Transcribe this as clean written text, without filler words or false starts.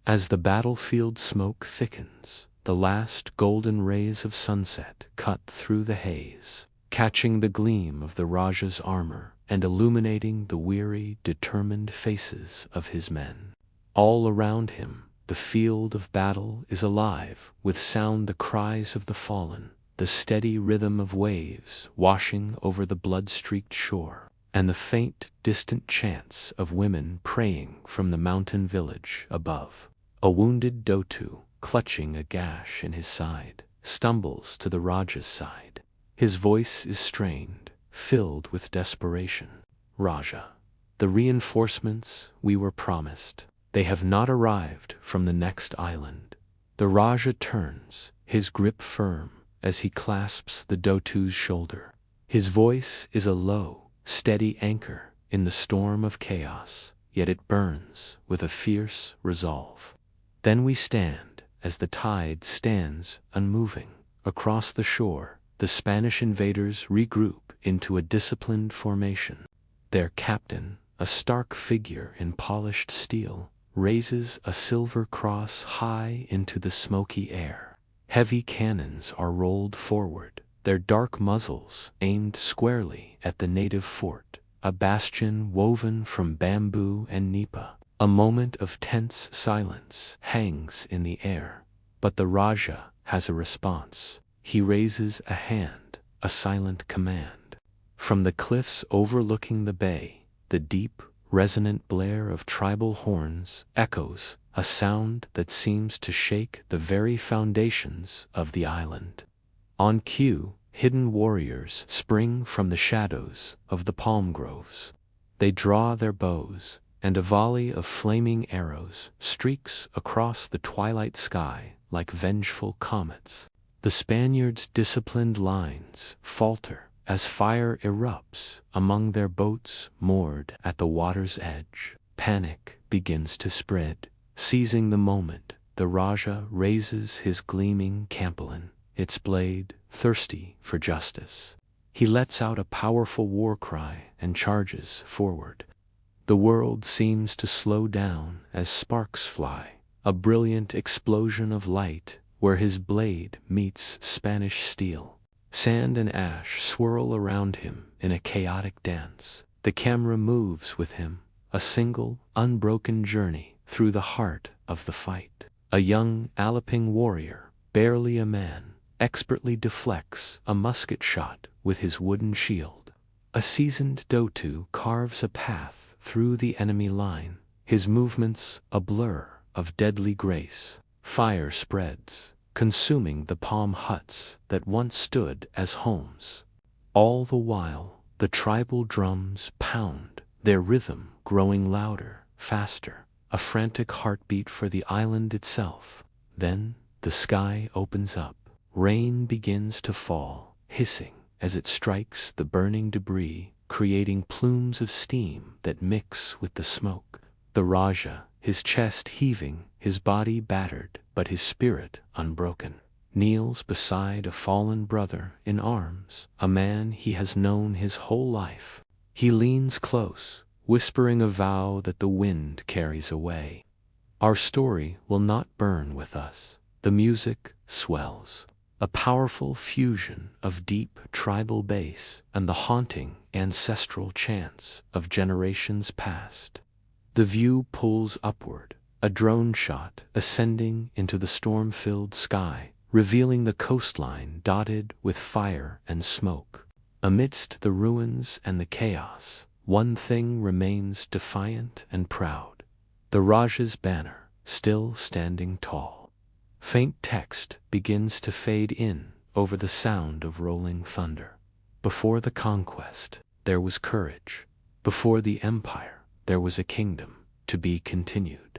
As the battlefield smoke thickens, the last golden rays of sunset cut through the haze, catching the gleam of the Raja's armor and illuminating the weary, determined faces of his men. All around him, the field of battle is alive with sound the cries of the fallen, the steady rhythm of waves washing over the blood-streaked shore, and the faint, distant chants of women praying from the mountain village above. A wounded Dotu, clutching a gash in his side, stumbles to the Raja's side. His voice is strained, filled with desperation. "Raja, the reinforcements we were promised, they have not arrived from the next island." The Raja turns, his grip firm, as he clasps the Dotu's shoulder. His voice is a low, steady anchor in the storm of chaos, yet it burns with a fierce resolve. Then we stand, as the tide stands unmoving. Across the shore, the Spanish invaders regroup into a disciplined formation. Their captain, a stark figure in polished steel, raises a silver cross high into the smoky air. Heavy cannons are rolled forward, their dark muzzles aimed squarely at the native fort, a bastion woven from bamboo and nipa. A moment of tense silence hangs in the air, but the Raja has a response. He raises a hand, a silent command. From the cliffs overlooking the bay, the deep, resonant blare of tribal horns echoes, a sound that seems to shake the very foundations of the island. On cue, hidden warriors spring from the shadows of the palm groves. They draw their bows, and a volley of flaming arrows streaks across the twilight sky like vengeful comets. The Spaniards' disciplined lines falter as fire erupts among their boats moored at the water's edge. Panic begins to spread. Seizing the moment, the Raja raises his gleaming campolin, its blade thirsty for justice. He lets out a powerful war cry and charges forward. The world seems to slow down as sparks fly, a brilliant explosion of light where his blade meets Spanish steel. Sand and ash swirl around him in a chaotic dance. The camera moves with him, a single, unbroken journey through the heart of the fight. A young, Alaping warrior, barely a man, expertly deflects a musket shot with his wooden shield. A seasoned Dotu carves a path through the enemy line, his movements a blur of deadly grace. Fire spreads, consuming the palm huts that once stood as homes. All the while, the tribal drums pound, their rhythm growing louder, faster, a frantic heartbeat for the island itself. Then, the sky opens up. Rain begins to fall, hissing as it strikes the burning debris, creating plumes of steam that mix with the smoke. The Raja, his chest heaving, his body battered, but his spirit unbroken, kneels beside a fallen brother in arms, a man he has known his whole life. He leans close, whispering a vow that the wind carries away. Our story will not burn with us. The music swells, a powerful fusion of deep tribal bass and the haunting ancestral chants of generations past. The view pulls upward, a drone shot ascending into the storm-filled sky, revealing the coastline dotted with fire and smoke. Amidst the ruins and the chaos, one thing remains defiant and proud: the Raja's banner, still standing tall. Faint text begins to fade in over the sound of rolling thunder. Before the conquest, there was courage. Before the empire, there was a kingdom to be continued.